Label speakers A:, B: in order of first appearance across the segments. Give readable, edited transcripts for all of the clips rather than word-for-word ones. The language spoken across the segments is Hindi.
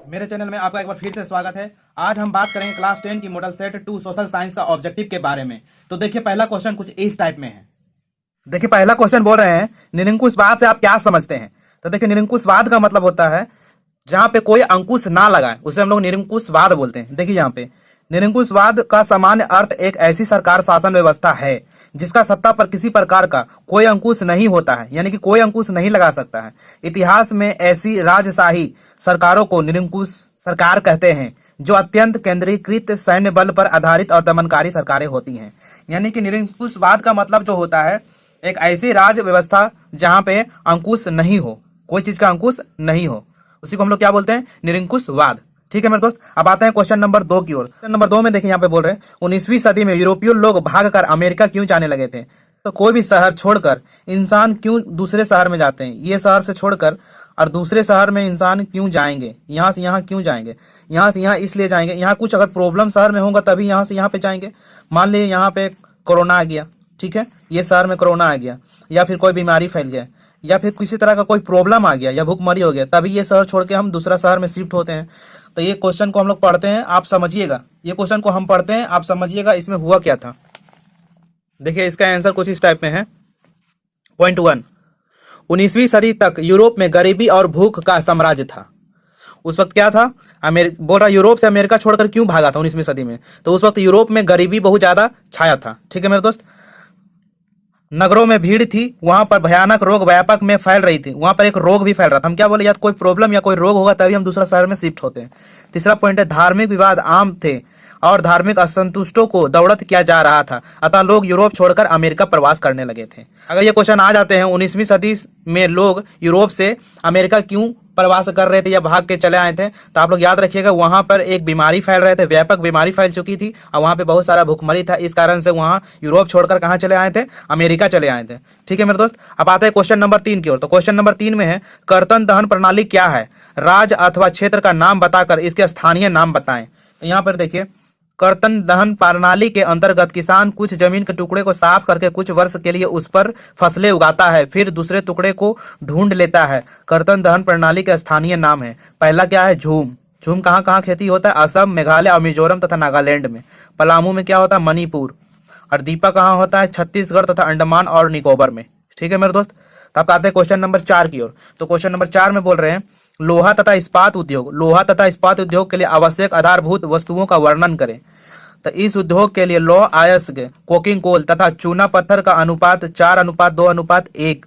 A: मेरे चैनल में आपका एक बार फिर से स्वागत है। आज हम बात करेंगे क्लास 10 की मॉडल सेट 2 सोशल साइंस का ऑब्जेक्टिव के बारे में। तो देखिए पहला क्वेश्चन कुछ इस टाइप में है। देखिए पहला क्वेश्चन बोल रहे हैं निरंकुशवाद से आप क्या समझते हैं। तो देखिए निरंकुशवाद का मतलब होता है जहां पे कोई अंकुश ना लगाए उसे हम लोग निरंकुशवाद बोलते हैं। देखिए यहाँ पे निरंकुशवाद का सामान्य अर्थ एक ऐसी सरकार शासन व्यवस्था है जिसका सत्ता पर किसी प्रकार का कोई अंकुश नहीं होता है, यानी कि कोई अंकुश नहीं लगा सकता है। इतिहास में ऐसी राजशाही सरकारों को निरंकुश सरकार कहते हैं जो अत्यंत केंद्रीकृत सैन्य बल पर आधारित और दमनकारी सरकारें होती हैं। यानी कि निरंकुशवाद का मतलब जो होता है एक ऐसी राज व्यवस्था जहां पे अंकुश नहीं हो, कोई चीज का अंकुश नहीं हो, उसी को हम लोग क्या बोलते हैं, निरंकुशवाद। ठीक है मेरे दोस्त, अब आते हैं क्वेश्चन नंबर 2 की ओर। क्वेश्चन नंबर 2 में देखिए यहाँ पे बोल रहे हैं 19वीं सदी में यूरोपीय लोग भागकर अमेरिका क्यों जाने लगे थे। तो कोई भी शहर छोड़कर इंसान क्यों दूसरे शहर में जाते हैं, ये शहर से छोड़कर और दूसरे शहर में इंसान क्यों जाएंगे, यहाँ से यहाँ क्यों जाएंगे, यहाँ से यहाँ इसलिए जाएंगे, यहाँ कुछ अगर प्रॉब्लम शहर में होगा तभी यहाँ से यहाँ पे जाएंगे। मान लीजिए यहाँ पे कोरोना आ गया, ठीक है, ये शहर में कोरोना आ गया, या फिर कोई बीमारी फैल गया, या फिर किसी तरह का कोई प्रॉब्लम आ गया या भूखमरी हो गया, तभी ये शहर छोड़ के हम दूसरा शहर में शिफ्ट होते हैं। तो ये क्वेश्चन को हम लोग पढ़ते हैं, आप समझिएगा, ये क्वेश्चन को हम पढ़ते हैं, आप समझिएगा इसमें हुआ क्या था। देखिए इसका आंसर कुछ इस टाइप में है। पॉइंट 1, 19वीं सदी तक यूरोप में गरीबी और भूख का साम्राज्य था। उस वक्त क्या था, बोल रहा यूरोप से अमेरिका छोड़कर क्यों भागा था 19वीं सदी में। तो उस वक्त यूरोप में गरीबी बहुत ज्यादा छाया था। ठीक है मेरे दोस्त, नगरों में भीड़ थी, वहां पर भयानक रोग व्यापक में फैल रही थी, वहां पर एक रोग भी फैल रहा था। हम क्या बोले, या कोई प्रॉब्लम या कोई रोग होगा तभी हम दूसरा शहर में शिफ्ट होते हैं। तीसरा पॉइंट है धार्मिक विवाद आम थे और धार्मिक असंतुष्टों को दौड़त किया जा रहा था, अतः लोग यूरोप छोड़कर अमेरिका प्रवास करने लगे थे। अगर ये क्वेश्चन आ जाते हैं 19वीं सदी में लोग यूरोप से अमेरिका क्यों प्रवास कर रहे थे या भाग के चले आए थे, तो आप लोग याद रखिएगा वहां पर एक बीमारी फैल रहे थे, व्यापक बीमारी फैल चुकी थी और वहां पे बहुत सारा भूखमरी था। इस कारण से वहां यूरोप छोड़कर कहां चले आए थे, अमेरिका चले आए थे। ठीक है मेरे दोस्त, अब आते हैं क्वेश्चन नंबर 3 की ओर। तो क्वेश्चन नंबर 3 में है कर्तन दहन प्रणाली क्या है, राज्य अथवा क्षेत्र का नाम बताकर इसके स्थानीय नाम बताएं। तो यहाँ पर देखिए कर्तन दहन प्रणाली के अंतर्गत किसान कुछ जमीन के टुकड़े को साफ करके कुछ वर्ष के लिए उस पर फसलें उगाता है, फिर दूसरे टुकड़े को ढूंढ लेता है। कर्तन दहन प्रणाली के स्थानीय नाम है, पहला क्या है, झूम। झूम कहाँ कहाँ खेती होता है, असम, मेघालय और मिजोरम तथा नागालैंड में। पलामू में क्या होता है, मणिपुर। और दीपा कहाँ होता है, छत्तीसगढ़ तथा अंडमान और निकोबर में। ठीक है मेरे दोस्त, तो आप आते हैं क्वेश्चन नंबर 4 की ओर। तो क्वेश्चन नंबर 4 में बोल रहे हैं लोहा तथा इस्पात उद्योग। लोहा तथा इस्पात उद्योग के लिए आवश्यक आधारभूत वस्तुओं का वर्णन करें। तो इस उद्योग के लिए लौह अयस्क, कोकिंग कोल तथा चूना पत्थर का अनुपात 4:2:1।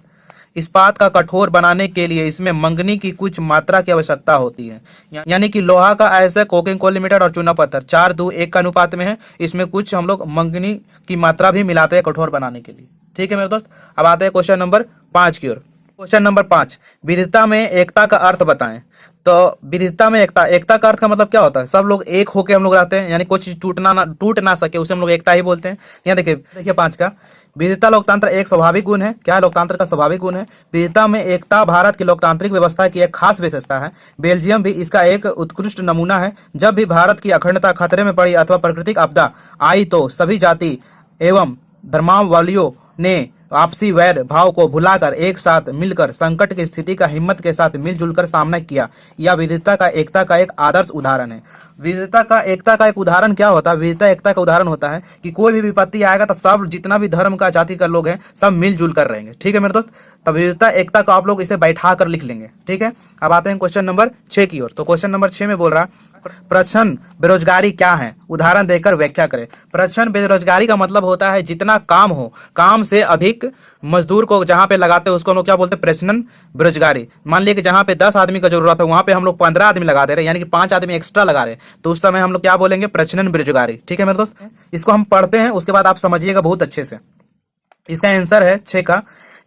A: इस्पात का कठोर बनाने के लिए इसमें मंगनी की कुछ मात्रा की आवश्यकता होती है, यानी कि लोहा का अयस्क, कोकिंग कोल लिमिटेड और चूना पत्थर 4:2:1 का अनुपात में है। इसमें कुछ हम लोग मंगनी की मात्रा भी मिलाते हैं कठोर बनाने के लिए। ठीक है मेरे दोस्त, अब आते हैं क्वेश्चन नंबर 5 की ओर। क्वेश्चन नंबर 5, विविधता में एकता का अर्थ बताएं। तो विविधता में एकता, एकता का अर्थ का मतलब क्या होता है, सब लोग एक होके हम लोग रहते हैं, यानी कुछ टूट ना सके उसे हम लोग एकता ही बोलते हैं। यहाँ देखिए 5 का, विविधता लोकतंत्र एक स्वाभाविक गुण है। क्या है, लोकतंत्र का स्वाभाविक गुण है। विविधता में एकता भारत की लोकतांत्रिक व्यवस्था की एक खास विशेषता है। बेल्जियम भी इसका एक उत्कृष्ट नमूना है। जब भी भारत की अखंडता खतरे में पड़ी अथवा प्राकृतिक आपदा आई तो सभी जाति एवं धर्मावलंबियों ने आपसी वैर भाव को भुलाकर एक साथ मिलकर संकट की स्थिति का हिम्मत के साथ मिलजुल कर सामना किया। यह विविधता का एकता का एक आदर्श उदाहरण है। विविधता का एकता का एक उदाहरण क्या होता है, विविधता एकता का उदाहरण होता है कि कोई भी विपत्ति आएगा तो सब जितना भी धर्म का जाति का लोग हैं सब मिलजुल कर रहेंगे। ठीक है मेरे दोस्त, तो विविधता एकता को आप लोग इसे बैठा कर लिख लेंगे। ठीक है, अब आते हैं क्वेश्चन नंबर 6 की ओर। तो क्वेश्चन नंबर 6 में बोल रहा प्रच्छन्न बेरोजगारी क्या है, उदाहरण देकर व्याख्या करें। प्रच्छन्न बेरोजगारी का मतलब होता है जितना काम हो, काम से अधिक मजदूर को जहां पे लगाते हैं उसको हम लोग क्या बोलते हैं, प्रच्छन्न बेरोजगारी। मान लिया कि जहां पे 10 आदमी का जरूरत है वहां पे हम लोग 15 आदमी लगा दे रहे हैं, यानी कि 5 आदमी एक्स्ट्रा लगा रहे हैं, तो उस समय हम लोग क्या बोलेंगे, प्रच्छन्न बेरोजगारी। ठीक है मेरे दोस्त, इसको हम पढ़ते हैं, उसके बाद आप समझिएगा बहुत अच्छे से। इसका आंसर है 6 का,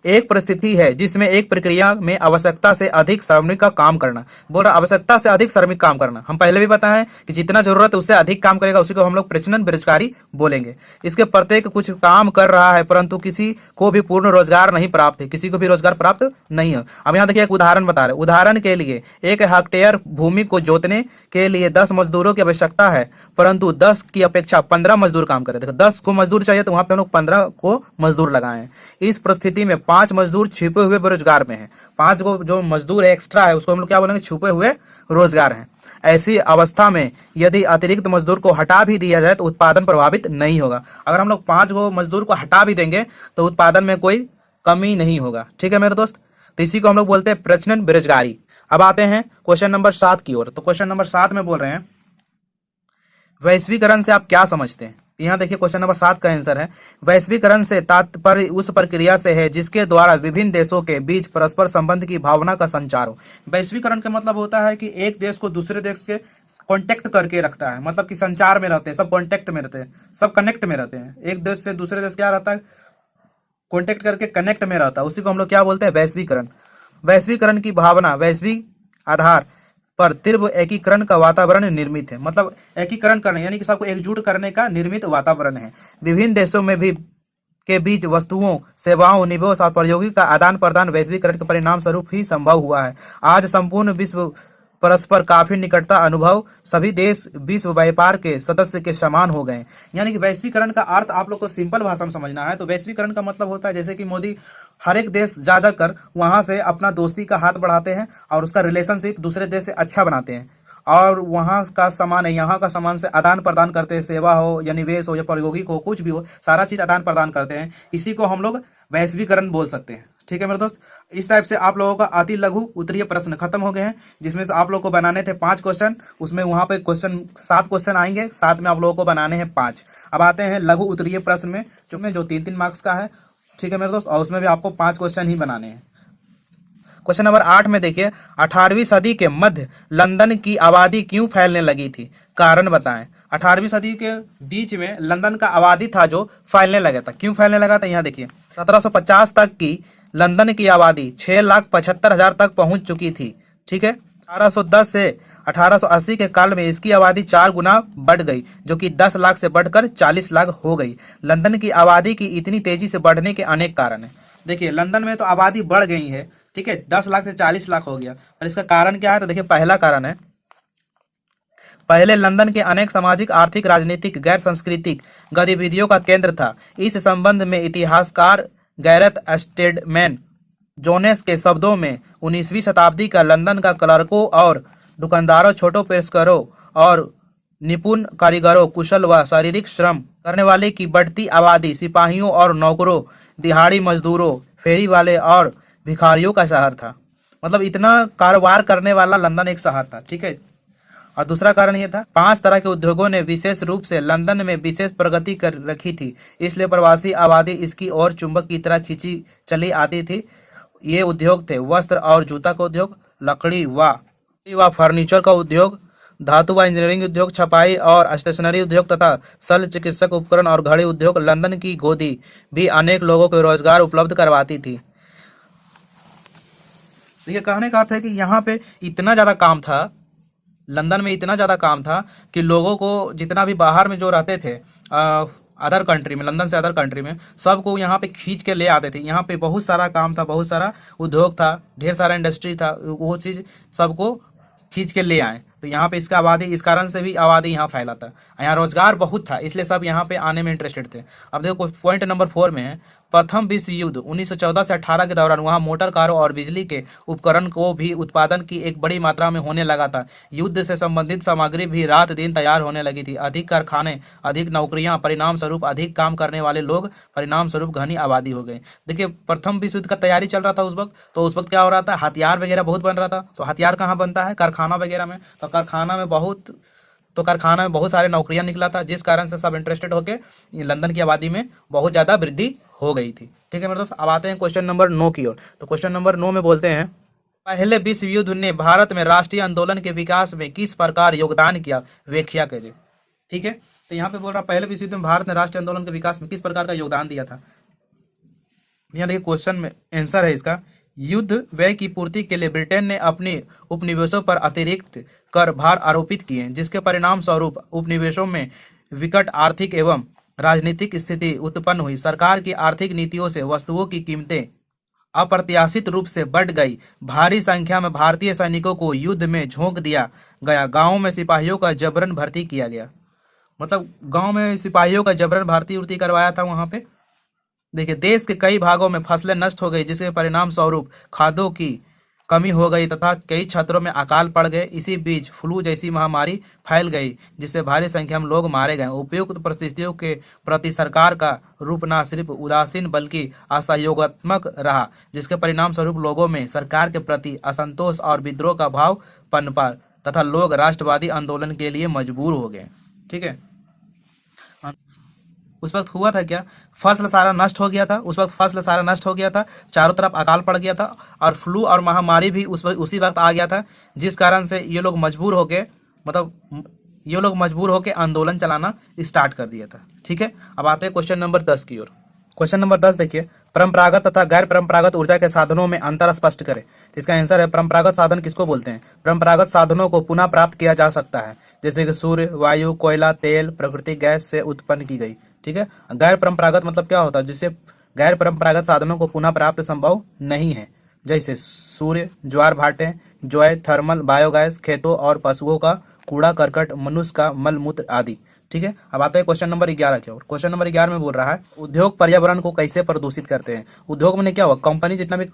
A: एक परिस्थिति है जिसमें एक प्रक्रिया में आवश्यकता से अधिक श्रमिक का काम करना। बोल रहा आवश्यकता से अधिक श्रमिक काम करना, हम पहले भी बताए कि जितना जरूरत है उससे अधिक काम करेगा उसी को हम लोग प्रच्छन्न बेरोजगारी बोलेंगे। इसके प्रत्येक कुछ काम कर रहा है परंतु किसी को भी पूर्ण रोजगार नहीं प्राप्त है, किसी को भी रोजगार प्राप्त नहीं है। अब यहाँ देखिए एक उदाहरण बता रहे, उदाहरण के लिए 1 हेक्टेयर भूमि को जोतने के लिए 10 मजदूरों की आवश्यकता है परंतु 10 की अपेक्षा 15 मजदूर काम करे। देखो 10 को मजदूर चाहिए तो वहां पे हम लोग 15 को मजदूर लगाए। इस परिस्थिति में 5 मजदूर छिपे हुए बेरोजगार में हैं। 5 को जो मजदूर है एक्स्ट्रा है उसको हम लोग क्या बोलेंगे, छुपे हुए रोजगार हैं। ऐसी अवस्था में यदि अतिरिक्त मजदूर को हटा भी दिया जाए तो उत्पादन प्रभावित नहीं होगा। अगर हम लोग 5 गो मजदूर को हटा भी देंगे तो उत्पादन में कोई कमी नहीं होगा। ठीक है मेरे दोस्त, तो इसी को हम लोग बोलते हैं प्रचलन बेरोजगारी। अब आते हैं क्वेश्चन नंबर 7 की ओर। तो क्वेश्चन नंबर 7 में बोल रहे हैं वैश्वीकरण से आप क्या समझते हैं। यहाँ देखिए क्वेश्चन नंबर 7 का आंसर है वैश्वीकरण से तात्पर्य उस प्रक्रिया से है जिसके द्वारा विभिन्न देशों के बीच परस्पर संबंध की भावना का संचार हो। वैश्वीकरण का मतलब होता है कि एक देश को दूसरे देश के कांटेक्ट करके रखता है, मतलब कि संचार में रहते हैं, सब कांटेक्ट में रहते हैं, सब कनेक्ट में रहते हैं। एक देश से दूसरे देश क्या रहता है, कांटेक्ट करके कनेक्ट में रहता है, उसी को हम लोग क्या बोलते हैं, वैश्वीकरण। वैश्वीकरण की भावना वैश्विक आधार पर तीव्र एकीकरण का वातावरण निर्मित है, मतलब एकीकरण करने यानी कि सबको एकजुट करने का निर्मित वातावरण है। विभिन्न देशों में भी के बीच वस्तुओं, सेवाओं, निवेश और प्रौद्योगिकी का आदान प्रदान वैश्वीकरण के परिणाम स्वरूप ही संभव हुआ है। आज संपूर्ण विश्व परस्पर काफी निकटता अनुभव सभी देश विश्व व्यापार के सदस्य के समान हो गए। यानी कि वैश्वीकरण का अर्थ आप लोग को सिंपल भाषा में समझना है तो वैश्वीकरण का मतलब होता है जैसे कि मोदी हर एक देश जा जाकर वहां से अपना दोस्ती का हाथ बढ़ाते हैं और उसका रिलेशनशिप दूसरे देश से अच्छा बनाते हैं और वहां का सामान है यहाँ का सामान से आदान प्रदान करते हैं, सेवा हो या निवेश हो या प्रौद्योगिक हो, कुछ भी हो, सारा चीज आदान प्रदान करते हैं। इसी को हम लोग वैश्वीकरण बोल सकते हैं। ठीक है मेरे दोस्त, इस टाइप से आप लोगों का अति लघु उत्तरीय प्रश्न खत्म हो गए हैं, जिसमें से आप लोगों को बनाने थे 5 क्वेश्चन, उसमें वहां पे 7 क्वेश्चन आएंगे, साथ में आप लोगों को बनाने हैं 5। अब आते हैं लघु उत्तरीय प्रश्न में जो 3-3 मार्क्स का है। ठीक है मेरे दोस्त, और उसमें भी आपको 5 क्वेश्चन ही बनाने हैं। क्वेश्चन नंबर 8 में देखिए 18वीं सदी के मध्य लंदन की आबादी क्यों फैलने लगी थी, कारण बताएं। 18वीं सदी के बीच में लंदन का आबादी था जो फैलने लगा था, क्यों फैलने लगा था, यहाँ देखिए 1750 तक की लंदन की आबादी 6,75,000 तक पहुंच चुकी थी। ठीक है, 1810 से 1880 के काल में इसकी आबादी 4 गुना बढ़ गई, जो कि 10 लाख से बढ़कर 40 लाख हो गई। लंदन की आबादी की इतनी तेजी से बढ़ने के अनेक कारण हैं। देखिए लंदन में तो आबादी बढ़ गई है, ठीक है, 10 लाख से 40 लाख हो गया, और इसका कारण क्या है, तो देखिए पहला कारण है, पहले लंदन के अनेक सामाजिक, आर्थिक, राजनीतिक, गैर सांस्कृतिक गतिविधियों का केंद्र था। इस संबंध में इतिहासकार गैरथ स्टेडमैन जोनेस के शब्दों में 19वीं शताब्दी का लंदन का क्लर्कों और दुकानदारों, छोटो पेशकरों और निपुण कारीगरों, कुशल व शारीरिक श्रम करने वाले की बढ़ती आबादी, सिपाहियों और नौकरों, दिहाड़ी मजदूरों, फेरी वाले और भिखारियों का शहर था। मतलब इतना कारोबार करने वाला लंदन एक शहर था। ठीक है, और दूसरा कारण यह था 5 तरह के उद्योगों ने विशेष रूप से लंदन में विशेष प्रगति कर रखी थी, इसलिए प्रवासी आबादी इसकी ओर चुंबक की तरह खींची चली आती थी। ये उद्योग थे वस्त्र और जूता का उद्योग, लकड़ी व फर्नीचर का उद्योग, धातु व इंजीनियरिंग उद्योग, छपाई और स्टेशनरी उद्योग तथा शल्य चिकित्सक उपकरण और घड़ी उद्योग। लंदन की गोदी भी अनेक लोगों को रोजगार उपलब्ध करवाती थी। देखिए कहने का अर्थ है कि यहाँ पे इतना ज्यादा काम था, लंदन में इतना ज़्यादा काम था कि लोगों को जितना भी बाहर में जो रहते थे अदर कंट्री में, लंदन से अदर कंट्री में, सबको यहाँ पे खींच के ले आते थे। यहाँ पे बहुत सारा काम था, बहुत सारा उद्योग था, ढेर सारा इंडस्ट्री था, वो चीज़ सबको खींच के ले आए। तो यहाँ पे इसका आबादी, इस कारण से भी आबादी यहाँ फैला था, यहाँ रोजगार बहुत था, इसलिए सब यहाँ पे आने में इंटरेस्टेड थे। अब देखो पॉइंट नंबर 4 में है प्रथम विश्व युद्ध 1914 से 18 के दौरान वहां मोटर कारों और बिजली के उपकरण को भी उत्पादन की एक बड़ी मात्रा में होने लगा था। युद्ध से संबंधित सामग्री भी रात दिन तैयार होने लगी थी। अधिक कारखाने, अधिक नौकरियां, परिणाम स्वरूप अधिक काम करने वाले लोग, परिणाम स्वरूप घनी आबादी हो गई। देखिए प्रथम विश्व युद्ध का तैयारी चल रहा था उस वक्त, तो उस वक्त क्या हो रहा था, हथियार वगैरह बहुत बन रहा था। तो हथियार कहाँ बनता है, कारखाना वगैरह में। तो कारखाना में बहुत सारे नौकरियां निकला था, जिस कारण से सब इंटरेस्टेड होकर लंदन की आबादी में बहुत ज्यादा वृद्धि हो गई थी। ठीक है मेरे दोस्त, अब आते हैं क्वेश्चन नंबर 9 की ओर। तो क्वेश्चन नंबर 9 में बोलते हैं पहले विश्व युद्ध ने भारत में राष्ट्रीय आंदोलन के विकास में किस प्रकार योगदान किया, व्याख्या कीजिए। ठीक है, तो यहाँ पे बोल रहा पहले विश्व युद्ध में भारत ने राष्ट्रीय आंदोलन के विकास में किस प्रकार का योगदान दिया था। यहाँ देखिए क्वेश्चन में आंसर है इसका, युद्ध व्यय की पूर्ति के लिए ब्रिटेन ने अपने उपनिवेशों पर अतिरिक्त कर भार आरोपित किए, जिसके परिणाम स्वरूप उपनिवेशों में विकट आर्थिक एवं राजनीतिक स्थिति उत्पन्न हुई। सरकार की आर्थिक नीतियों से वस्तुओं की कीमतें अप्रत्याशित रूप से बढ़ गई। भारी संख्या में भारतीय सैनिकों को युद्ध में झोंक दिया गया। गांवों में सिपाहियों का जबरन भर्ती किया गया, मतलब गांव में सिपाहियों का जबरन भर्ती उर्ती करवाया था वहां पे। देखिए देश के कई भागों में फसलें नष्ट हो गई, जिसके परिणाम स्वरूप खाद्यों की कमी हो गई तथा कई क्षेत्रों में अकाल पड़ गए। इसी बीच फ्लू जैसी महामारी फैल गई जिससे भारी संख्या में लोग मारे गए। उपयुक्त परिस्थितियों के प्रति सरकार का रूप न सिर्फ उदासीन बल्कि असहयोगात्मक रहा, जिसके परिणाम स्वरूप लोगों में सरकार के प्रति असंतोष और विद्रोह का भाव पनपा तथा लोग राष्ट्रवादी आंदोलन के लिए मजबूर हो गए। ठीक है, उस वक्त हुआ था क्या, फसल सारा नष्ट हो गया था। उस वक्त फसल सारा नष्ट हो गया था, चारों तरफ अकाल पड़ गया था और फ्लू और महामारी भी उसी वक्त आ गया था, जिस कारण से ये लोग मजबूर होके आंदोलन चलाना स्टार्ट कर दिया था। ठीक है, अब आते हैं क्वेश्चन नंबर 10 की ओर। क्वेश्चन नंबर 10 देखिए, परंपरागत तथा गैर परंपरागत ऊर्जा के साधनों में अंतर स्पष्ट करें। तो इसका आंसर है, परंपरागत साधन किसको बोलते हैं? परंपरागत साधनों को पुनः प्राप्त किया जा सकता है, जैसे कि सूर्य, वायु, कोयला, तेल, प्राकृतिक गैस से उत्पन्न की गई। ठीक है, गैर परंपरागत मतलब क्या होता है? जिससे गैर परंपरागत साधनों को पुनः प्राप्त संभव नहीं है, जैसे सूर्य, ज्वार भाटे, जौ, थर्मल, बायोगैस, खेतों और पशुओं का कूड़ा करकट, मनुष्य का मल मूत्र आदि। ठीक है, अब आता है क्वेश्चन नंबर 11 की ओर। क्वेश्चन नंबर 11 में बोल रहा है, उद्योग पर्यावरण को कैसे प्रदूषित करते हैं? उद्योग में क्या हुआ, कंपनी जितना भी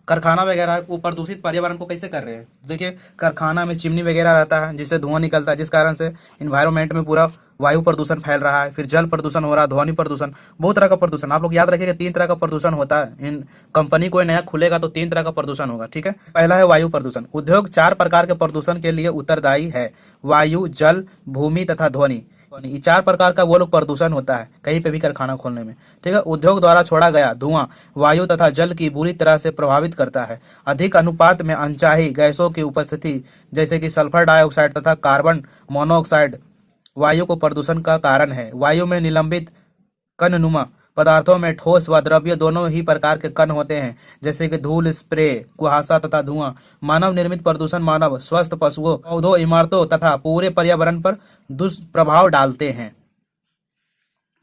A: कारखाना वगैरह है वो प्रदूषित पर्यावरण को कैसे कर रहे हैं? देखिए, कारखाना में चिमनी वगैरह रहता है जिससे धुआं निकलता है, जिस कारण से इन्वायरमेंट में पूरा वायु प्रदूषण फैल रहा है, फिर जल प्रदूषण हो रहा है, ध्वनि प्रदूषण, बहुत तरह का प्रदूषण। आप लोग याद रखिएगा 3 तरह का प्रदूषण होता है। इन कंपनी कोई नया खुलेगा तो 3 तरह का प्रदूषण होगा। ठीक है, पहला है वायु प्रदूषण। उद्योग 4 प्रकार के प्रदूषण के लिए उत्तरदायी है, वायु, जल, भूमि तथा ध्वनि। ये 4 प्रकार का वो लोग प्रदूषण होता है कहीं पे भी कारखाना खोलने में। ठीक है, उद्योग द्वारा छोड़ा गया धुआं वायु तथा जल की बुरी तरह से प्रभावित करता है। अधिक अनुपात में अनचाही गैसों की उपस्थिति जैसे कि सल्फर डाइऑक्साइड तथा कार्बन मोनोऑक्साइड वायु को प्रदूषण का कारण है। वायु में निलंबित कणनुमा पदार्थों में ठोस व द्रव्य दोनों ही प्रकार के कण होते हैं, जैसे कि धूल, स्प्रे, कुहासा तथा धुआं। मानव निर्मित प्रदूषण मानव, स्वस्थ पशुओं, पौधों, इमारतों तथा पूरे पर्यावरण पर दुष्प्रभाव डालते हैं।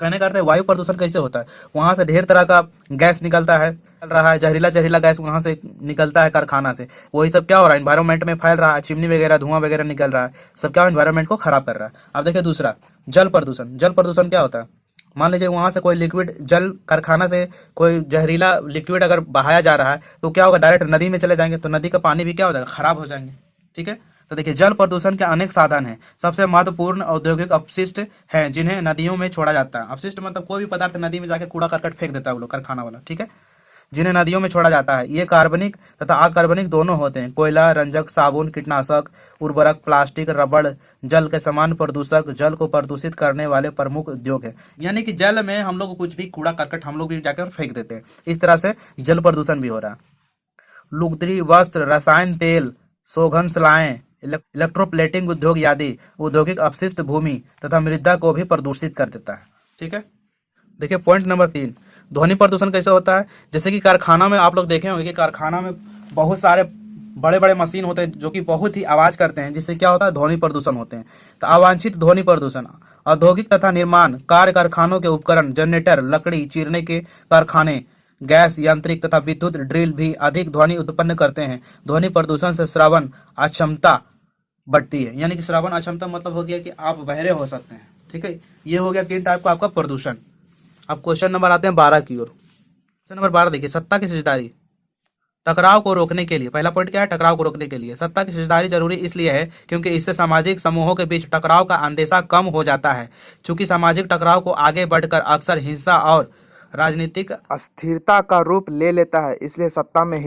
A: कहने का अर्थ है, वायु प्रदूषण कैसे होता है? वहां से ढेर तरह का गैस निकलता है, चल रहा है, जहरीला गैस वहां से निकलता है कारखाना से। वही सब क्या हो रहा है, एनवायरमेंट में फैल रहा है, चिमनी वगैरह, धुआं वगैरह निकल रहा है, सब क्या एनवायरमेंट को खराब कर रहा है। अब देखिए दूसरा, जल प्रदूषण। जल प्रदूषण क्या होता है? मान लीजिए वहां से कोई लिक्विड जल, कारखाना से कोई जहरीला लिक्विड अगर बहाया जा रहा है तो क्या होगा, डायरेक्ट नदी में चले जाएंगे, तो नदी का पानी भी क्या हो जाएगा, खराब हो जाएंगे। ठीक है, तो देखिए जल प्रदूषण के अनेक साधन हैं। सबसे महत्वपूर्ण औद्योगिक अपशिष्ट हैं जिन्हें नदियों में छोड़ा जाता है। अपशिष्ट मतलब कोई भी पदार्थ नदी में जाके कूड़ा करकट फेंक देता है वो लोग, कारखाना वाला। ठीक है, जिन्हें नदियों में छोड़ा जाता है। ये कार्बनिक तथा अकार्बनिक दोनों होते हैं। कोयला, रंजक, साबुन, कीटनाशक, उर्वरक, प्लास्टिक, रबड़ जल के समान प्रदूषक, जल को प्रदूषित करने वाले प्रमुख उद्योग है। यानी कि जल में हम लोग कुछ भी कूड़ा करकट हम लोग भी जाकर फेंक देते हैं, इस तरह से जल प्रदूषण भी हो रहा है। लुगदी, वस्त्र, रसायन तेल, शोघन सलाएं, इलेक्ट्रोप्लेटिंग उद्योग आदि औद्योगिक अपशिष्ट भूमि तथा मृदा को भी प्रदूषित कर देता है। ठीक है, देखिए पॉइंट नंबर 3, ध्वनि प्रदूषण कैसे होता है? जैसे कि कारखाना में आप लोग देखे होंगे कि कारखाना में बहुत सारे बड़े बड़े मशीन होते हैं जो कि बहुत ही आवाज करते हैं, जिससे क्या होता है, ध्वनि प्रदूषण होते हैं। तो अवांछित ध्वनि प्रदूषण। औद्योगिक तथा निर्माण कार्य कारखानों के उपकरण, जनरेटर, लकड़ी चीरने के कारखाने, गैस, यांत्रिक तथा विद्युत ड्रिल भी अधिक ध्वनि उत्पन्न करते हैं। ध्वनि प्रदूषण से श्रवण अक्षमता बढ़ती है। यानी कि श्रवण अक्षमता मतलब हो गया कि आप बहरे हो सकते हैं। ठीक है, ये हो गया 3 टाइप का आपका प्रदूषण। अब क्वेश्चन नंबर आते हैं 12 की ओर। क्वेश्चन नंबर 12 देखिए, सत्ता की साझेदारी टकराव को रोकने के लिए। पहला पॉइंट क्या है, टकराव को रोकने के लिए सत्ता की साझेदारी जरूरी इसलिए है क्योंकि इससे सामाजिक समूहों के बीच टकराव का अंदेशा कम हो जाता है। चूंकि सामाजिक टकराव को आगे बढ़कर अक्सर हिंसा और राजनीतिक अस्थिरता का रूप ले लेता है, इसलिए सत्ता में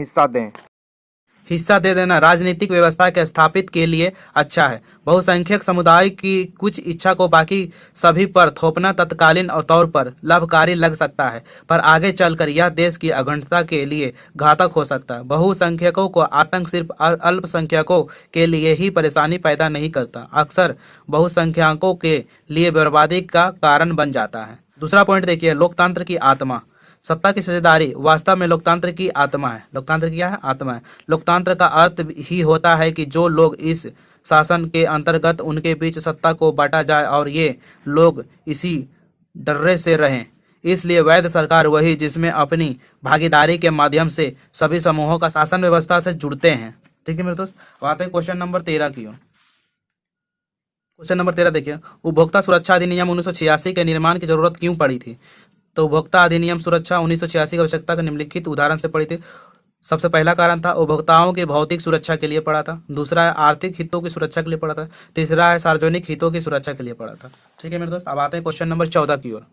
A: हिस्सा दे देना राजनीतिक व्यवस्था के स्थापित के लिए अच्छा है। बहुसंख्यक समुदाय की कुछ इच्छा को बाकी सभी पर थोपना तत्कालीन और तौर पर लाभकारी लग सकता है, पर आगे चलकर यह देश की अखंडता के लिए घातक हो सकता है। बहुसंख्यकों को आतंक सिर्फ अल्पसंख्यकों के लिए ही परेशानी पैदा नहीं करता, अक्सर बहुसंख्यकों के लिए बर्बादी का कारण बन जाता है। दूसरा पॉइंट देखिए, लोकतंत्र की आत्मा। सत्ता की साझेदारी वास्तव में लोकतंत्र की आत्मा है। लोकतंत्र क्या है? आत्मा है। लोकतंत्र का अर्थ ही होता है कि जो लोग इस शासन के अंतर्गत उनके बीच सत्ता को बांटा जाए और ये लोग इसी डर्रे से रहें। इसलिए वैध सरकार वही जिसमें अपनी भागीदारी के माध्यम से सभी समूहों का शासन व्यवस्था से जुड़ते हैं। ठीक है मेरे दोस्त, आते हैं क्वेश्चन नंबर 13 की ओर। क्वेश्चन नंबर 13 देखिए, उपभोक्ता सुरक्षा अधिनियम 1986 के निर्माण की जरूरत क्यों पड़ी थी? तो उपभोक्ता अधिनियम सुरक्षा 1986 की आवश्यकता के निम्नलिखित उदाहरण से पड़ी थी। सबसे पहला कारण था उपभोक्ताओं की भौतिक सुरक्षा के लिए पड़ा था, दूसरा है आर्थिक हितों की सुरक्षा के लिए पड़ा था, तीसरा है सार्वजनिक हितों की सुरक्षा के लिए पड़ा था। ठीक है मेरे दोस्त, अब आते हैं क्वेश्चन नंबर 14 की ओर।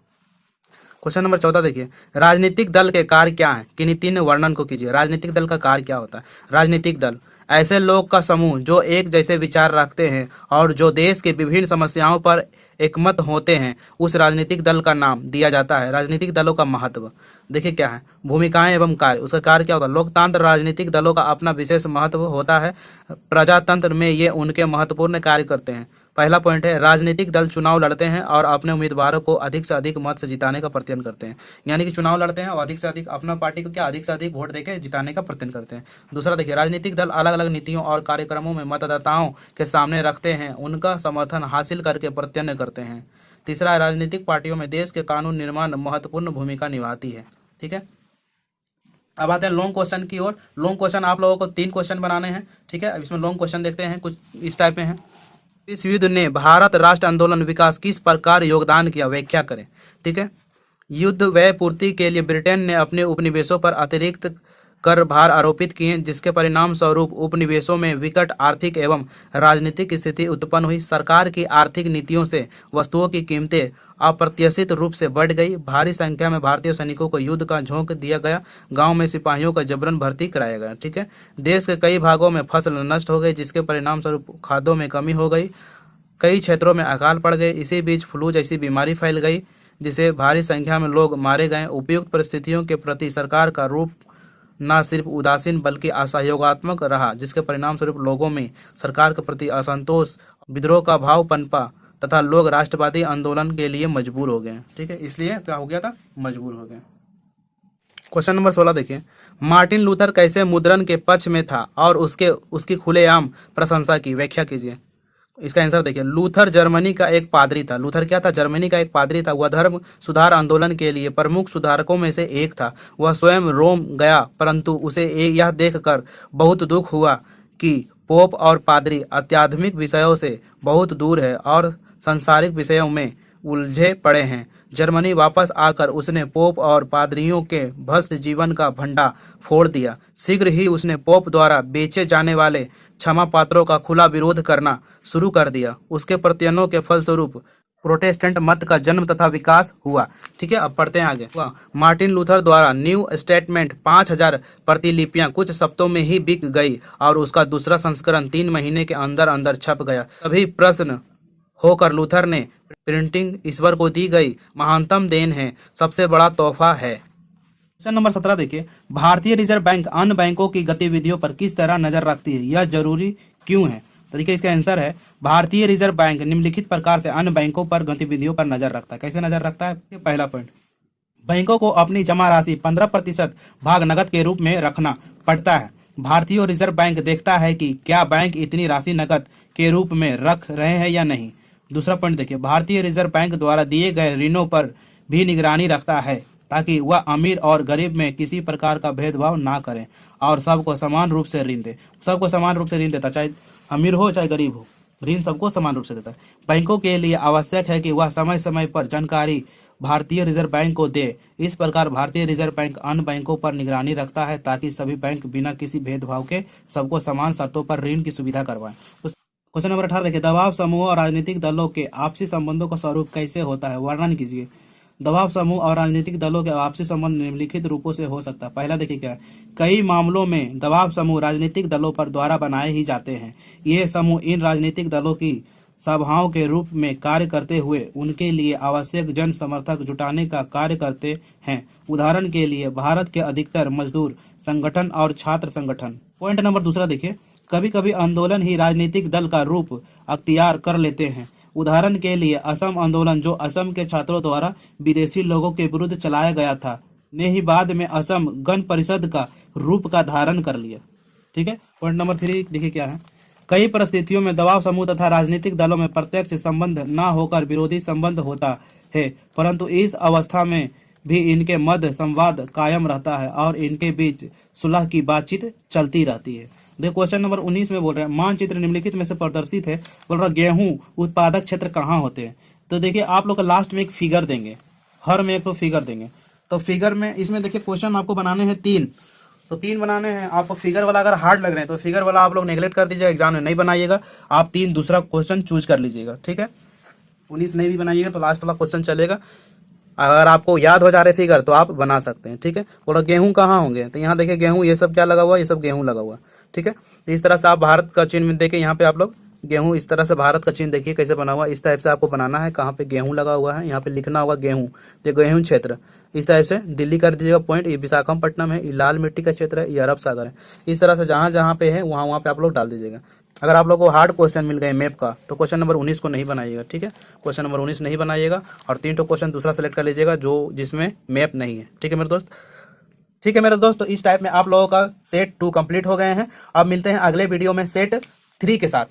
A: क्वेश्चन नंबर 14 देखिए, राजनीतिक दल के कार्य क्या है, किन्हीं तीन वर्णन को कीजिए। राजनीतिक दल का कार्य क्या होता है? राजनीतिक दल ऐसे लोग का समूह जो एक जैसे विचार रखते हैं और जो देश के विभिन्न समस्याओं पर एकमत होते हैं, उस राजनीतिक दल का नाम दिया जाता है। राजनीतिक दलों का महत्व देखिए क्या है, भूमिकाएं एवं कार्य। उसका कार्य क्या होता है? लोकतंत्र राजनीतिक दलों का अपना विशेष महत्व होता है। प्रजातंत्र में ये उनके महत्वपूर्ण कार्य करते हैं। पहला पॉइंट है, राजनीतिक दल चुनाव लड़ते हैं और अपने उम्मीदवारों को अधिक से अधिक मत से जिताने का प्रयत्न करते हैं। यानी कि चुनाव लड़ते हैं और अधिक से अधिक अपना पार्टी को क्या अधिक से अधिक वोट देकर जिताने का प्रयत्न करते हैं। दूसरा देखिए, राजनीतिक दल अलग अलग नीतियों और कार्यक्रमों में मतदाताओं के सामने रखते हैं, उनका समर्थन हासिल करके प्रयत्न करते हैं। तीसरा है, राजनीतिक पार्टियों में देश के कानून निर्माण महत्वपूर्ण भूमिका निभाती है। ठीक है, अब आते हैं लॉन्ग क्वेश्चन की ओर। लॉन्ग क्वेश्चन आप लोगों को 3 क्वेश्चन बनाने हैं। ठीक है, अब इसमें लॉन्ग क्वेश्चन देखते हैं, कुछ इस टाइप में है। इस युद्ध ने भारत राष्ट्र आंदोलन विकास किस प्रकार योगदान किया, व्याख्या करें। ठीक है, युद्ध व्यय पूर्ति के लिए ब्रिटेन ने अपने उपनिवेशों पर अतिरिक्त कर भार आरोपित किए, जिसके परिणाम स्वरूप उपनिवेशों में विकट आर्थिक एवं राजनीतिक स्थिति उत्पन्न हुई। सरकार की आर्थिक नीतियों से वस्तुओं की कीमतें अप्रत्याशित रूप से बढ़ गई। भारी संख्या में भारतीय सैनिकों को युद्ध का झोंक दिया गया। गांव में सिपाहियों का जबरन भर्ती कराया गया। ठीक है, देश के कई भागों में फसल नष्ट हो गई, जिसके परिणाम स्वरूप खाद्यों में कमी हो गई। कई क्षेत्रों में अकाल पड़ गए। इसी बीच फ्लू जैसी बीमारी फैल गई, जिससे भारी संख्या में लोग मारे गए। उपयुक्त परिस्थितियों के प्रति सरकार का रूप न सिर्फ उदासीन बल्कि असहयोगात्मक रहा, जिसके परिणाम स्वरूप लोगों में सरकार के प्रति असंतोष, विद्रोह का भाव पनपा तथा लोग राष्ट्रवादी आंदोलन के लिए मजबूर हो गए। ठीक है, इसलिए क्या हो गया था, मजबूर हो गए। क्वेश्चन नंबर 16 देखिए, मार्टिन लूथर कैसे मुद्रण के पक्ष में था और उसकी खुलेआम प्रशंसा की, व्याख्या कीजिए। इसका आंसर देखिए, लूथर जर्मनी का एक पादरी था। लूथर क्या था? जर्मनी का एक पादरी था। वह धर्म सुधार आंदोलन के लिए प्रमुख सुधारकों में से एक था। वह स्वयं रोम गया, परंतु उसे यह देखकर बहुत दुख हुआ कि पोप और पादरी आध्यात्मिक विषयों से बहुत दूर है और सांसारिक विषयों में उलझे पड़े हैं। जर्मनी वापस आकर उसने पोप और पादरियों के भ्रष्ट जीवन का भंडा फोड़ दिया। शीघ्र ही उसने पोप द्वारा बेचे जाने वाले क्षमा पात्रों का खुला विरोध करना शुरू कर दिया। उसके प्रयत्नों के फलस्वरूप प्रोटेस्टेंट मत का जन्म तथा विकास हुआ। ठीक है, अब पढ़ते हैं आगे। मार्टिन लूथर द्वारा न्यू स्टेटमेंट 5000 प्रतिलिपियां कुछ सप्ताहों में ही बिक गई और उसका दूसरा संस्करण 3 महीने के अंदर अंदर छप गया। तभी प्रश्न होकर लूथर ने प्रिंटिंग ईश्वर को दी गई महानतम देन है, सबसे बड़ा तोहफा है। क्वेश्चन नंबर 17 देखिए, भारतीय रिजर्व बैंक अन्य बैंकों की गतिविधियों पर किस तरह नजर रखती है, यह जरूरी क्यों है? तो देखिए इसका आंसर है, भारतीय रिजर्व बैंक निम्नलिखित प्रकार से अन्य बैंकों पर गतिविधियों पर नजर रखता है। कैसे नजर रखता है? पहला पॉइंट, बैंकों को अपनी जमा राशि 15% भाग नकद के रूप में रखना पड़ता है। भारतीय रिजर्व बैंक देखता है कि क्या बैंक इतनी राशि नकद के रूप में रख रहे हैं या नहीं। दूसरा पॉइंट देखिए, भारतीय रिजर्व बैंक द्वारा दिए गए ऋणों पर भी निगरानी रखता है ताकि वह अमीर और गरीब में किसी प्रकार का भेदभाव ना करें और सबको समान रूप से ऋण दे। सबको समान रूप से ऋण देता, चाहे अमीर हो चाहे गरीब हो, ऋण सबको समान रूप से देता है। बैंकों के लिए आवश्यक है कि वह समय समय पर जानकारी भारतीय रिजर्व बैंक को दे। इस प्रकार भारतीय रिजर्व बैंक अन्य बैंकों पर निगरानी रखता है ताकि सभी बैंक बिना किसी भेदभाव के सबको समान शर्तों पर ऋण की सुविधा करवाएं। क्वेश्चन नंबर 18 देखिए, दबाव समूह और राजनीतिक दलों के आपसी संबंधों का स्वरूप कैसे होता है, वर्णन कीजिए। दबाव समूह और राजनीतिक दलों के आपसी संबंध निम्नलिखित रूपों से हो सकता है। पहला देखिए क्या है, कई मामलों में दबाव समूह राजनीतिक दलों पर द्वारा बनाए ही जाते हैं। ये समूह इन राजनीतिक दलों की सभाओं के रूप में कार्य करते हुए उनके लिए आवश्यक जन समर्थक जुटाने का कार्य करते हैं। उदाहरण के लिए भारत के अधिकतर मजदूर संगठन और छात्र संगठन। पॉइंट नंबर दूसरा देखिए, कभी कभी आंदोलन ही राजनीतिक दल का रूप अख्तियार कर लेते हैं। उदाहरण के लिए असम आंदोलन, जो असम के छात्रों द्वारा विदेशी लोगों के विरुद्ध चलाया गया था, ने ही बाद में असम गण परिषद का रूप का धारण कर लिया। ठीक है, पॉइंट नंबर 3 देखिए क्या है, कई परिस्थितियों में दबाव समूह तथा राजनीतिक दलों में प्रत्यक्ष संबंध न होकर विरोधी संबंध होता है, परंतु इस अवस्था में भी इनके मध्य संवाद कायम रहता है और इनके बीच सुलह की बातचीत चलती रहती है। देखो क्वेश्चन नंबर 19 में बोल रहे हैं, मानचित्र निम्नलिखित में से प्रदर्शित है। बोल रहा गेहूं उत्पादक क्षेत्र कहाँ होते हैं। तो देखिए आप लोग लास्ट में एक फिगर देंगे, हर में एक तो फिगर देंगे। तो फिगर में इसमें देखिए क्वेश्चन आपको बनाने हैं 3। तो 3 बनाने हैं आपको। फिगर वाला अगर हार्ड लग रहे हैं तो फिगर वाला आप लोग नेगलेक्ट कर दीजिएगा, एग्जाम में नहीं बनाइएगा। आप 3 दूसरा क्वेश्चन चूज कर लीजिएगा, ठीक है। 19 नहीं भी बनाइएगा तो लास्ट वाला क्वेश्चन चलेगा। अगर आपको याद हो जा रहे फिगर तो आप बना सकते हैं, ठीक है। बोला गेहूं कहाँ होंगे, तो यहाँ देखिए गेहूं, ये सब क्या लगा हुआ है, ये सब गेहूं लगा हुआ है, ठीक है। तो इस तरह से आप भारत का चिन्ह देखिए, यहाँ पे आप लोग गेहूं, इस तरह से भारत का चिन्ह देखिए कैसे बना हुआ है। इस टाइप से आपको बनाना है, कहाँ पे गेहूं लगा हुआ है, यहाँ पे लिखना होगा गेहूं, तो गेहूं क्षेत्र इस टाइप से दिल्ली कर दीजिएगा पॉइंट। ये विशाखापट्टनम है, ये लाल मिट्टी का क्षेत्र है, ये अरब सागर है। इस तरह से जहाँ जहाँ पे है वहाँ वहाँ पे आप लोग डाल दीजिएगा। अगर आप लोगों को हार्ड क्वेश्चन मिल गए मैप का तो क्वेश्चन नंबर 19 को नहीं बनाइएगा, ठीक है। क्वेश्चन नंबर 19 नहीं बनाइएगा और 3 तो क्वेश्चन दूसरा सेलेक्ट कर लीजिएगा जो जिसमें मैप नहीं है, ठीक है मेरे दोस्त। ठीक है मेरे दोस्त, तो इस टाइप में आप लोगों का सेट 2 कंप्लीट हो गए हैं। अब मिलते हैं अगले वीडियो में सेट 3 के साथ।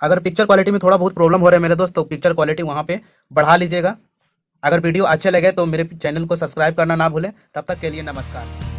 A: अगर पिक्चर क्वालिटी में थोड़ा बहुत प्रॉब्लम हो रहा है मेरे दोस्त तो पिक्चर क्वालिटी वहाँ पे बढ़ा लीजिएगा। अगर वीडियो अच्छे लगे तो मेरे चैनल को सब्सक्राइब करना ना भूलें। तब तक के लिए नमस्कार।